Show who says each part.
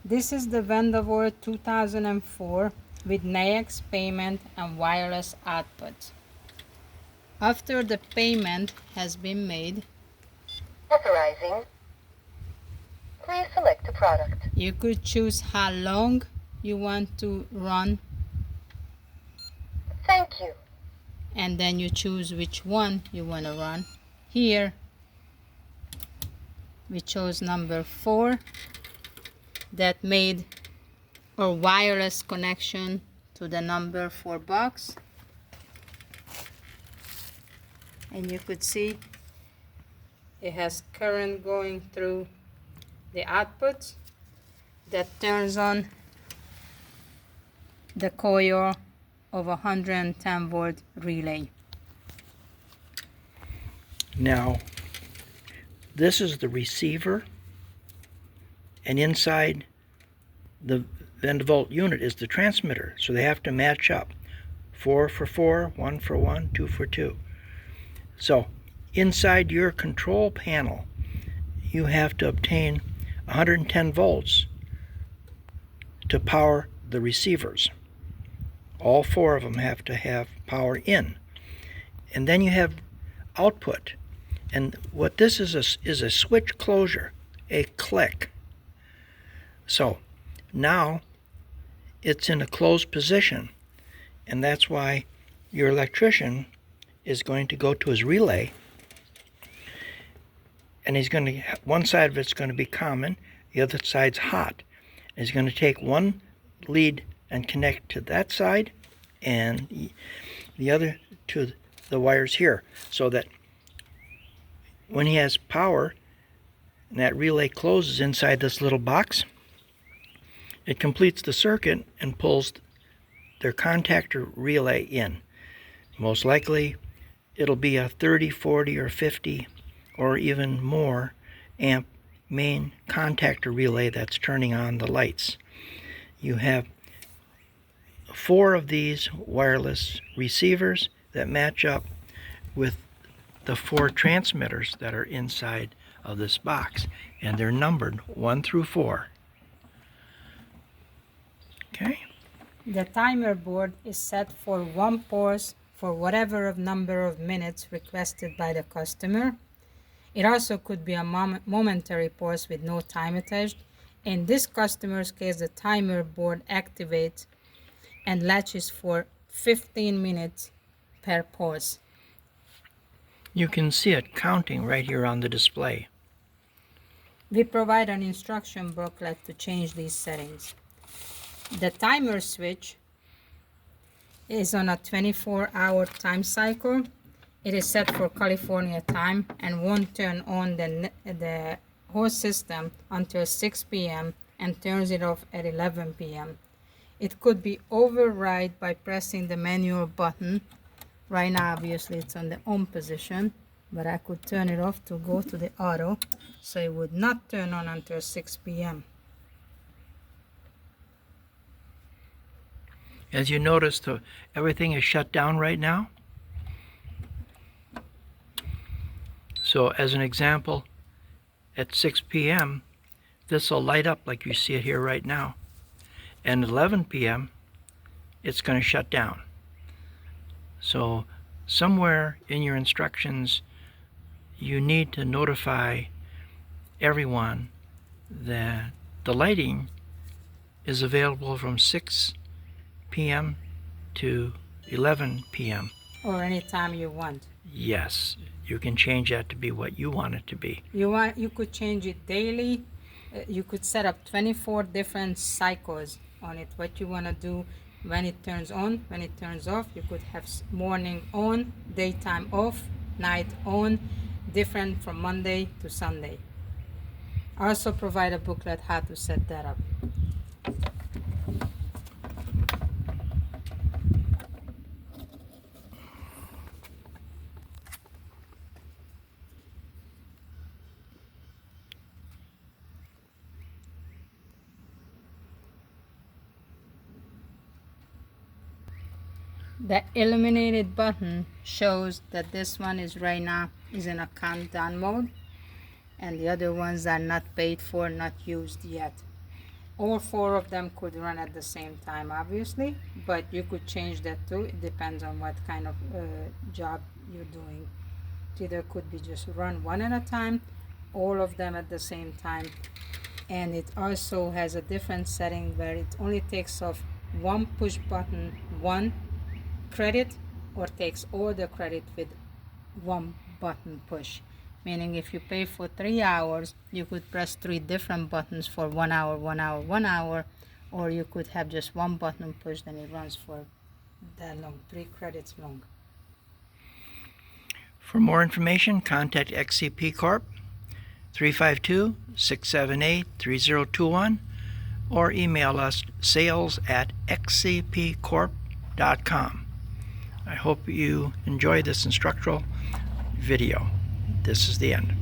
Speaker 1: This is the VendaVolt 2004 with Nayax payment and wireless output. After the payment has been made,
Speaker 2: Authorizing. Please select a product.
Speaker 1: you could choose how long you want to run,
Speaker 2: Thank you.
Speaker 1: and then you choose which one you want to run. Here we chose number 4 that made a wireless connection to the number 4 box, and you could see it has current going through the output that turns on the coil of a 110 volt relay.
Speaker 3: Now, this is the receiver, and inside the VendaVolt unit is the transmitter, so they have to match up. 4 for 4, 1 for 1, 2 for 2. So, inside your control panel, you have to obtain 110 volts to power the receivers. All 4 of them have to have power in. And then you have output. And what this is a switch closure, a click. So now it's in a closed position, and that's why your electrician is going to go to his relay, and he's going to, one side of it's going to be common, the other side's hot. And he's going to take one lead and connect to that side and the other to the wires here, so that when he has power and that relay closes inside this little box, it completes the circuit and pulls their contactor relay in. Most likely it'll be a 30, 40, or 50 or even more amp main contactor relay that's turning on the lights. You have 4 of these wireless receivers that match up with the 4 transmitters that are inside of this box, and they're numbered 1 through 4. Okay.
Speaker 1: The timer board is set for 1 pulse for whatever number of minutes requested by the customer. It also could be a momentary pulse with no time attached. In this customer's case, the timer board activates and latches for 15 minutes per pulse.
Speaker 3: You can see it counting right here on the display.
Speaker 1: We provide an instruction booklet to change these settings. The timer switch is on a 24-hour time cycle. It is set for California time and won't turn on the whole system until 6 p.m. and turns it off at 11 p.m. It could be override by pressing the manual button. Right now, obviously, it's on the on position, but I could turn it off to go to the auto, so it would not turn on until 6 p.m.
Speaker 3: As you notice, everything is shut down right now. So as an example, at 6 p.m., this will light up like you see it here right now. And at 11 p.m., it's going to shut down. So somewhere in your instructions, you need to notify everyone that the lighting is available from 6 p.m. to 11 p.m.
Speaker 1: Or anytime you want.
Speaker 3: Yes, you can change that to be what you want it to be.
Speaker 1: You could change it daily. You could set up 24 different cycles on it. What you want to do when it turns on, when it turns off. You could have morning on, daytime off, night on, different from Monday to Sunday. I also provide a booklet how to set that up. The illuminated button shows that this one is right now is in a countdown mode, and the other ones are not paid for, not used yet. All four of them could run at the same time, obviously, but you could change that too. It depends on what kind of job you're doing. It either could be just run one at a time, all of them at the same time, and it also has a different setting where it only takes off one push button, one credit, or takes all the credit with one button push. Meaning if you pay for 3 hours, you could press 3 different buttons for 1 hour, 1 hour, 1 hour, or you could have just one button push, then it runs for that long, 3 credits long.
Speaker 3: For more information, contact XCP Corp 352-678-3021 or email us sales@xcpcorp.com. I hope you enjoy this instructional video. This is the end.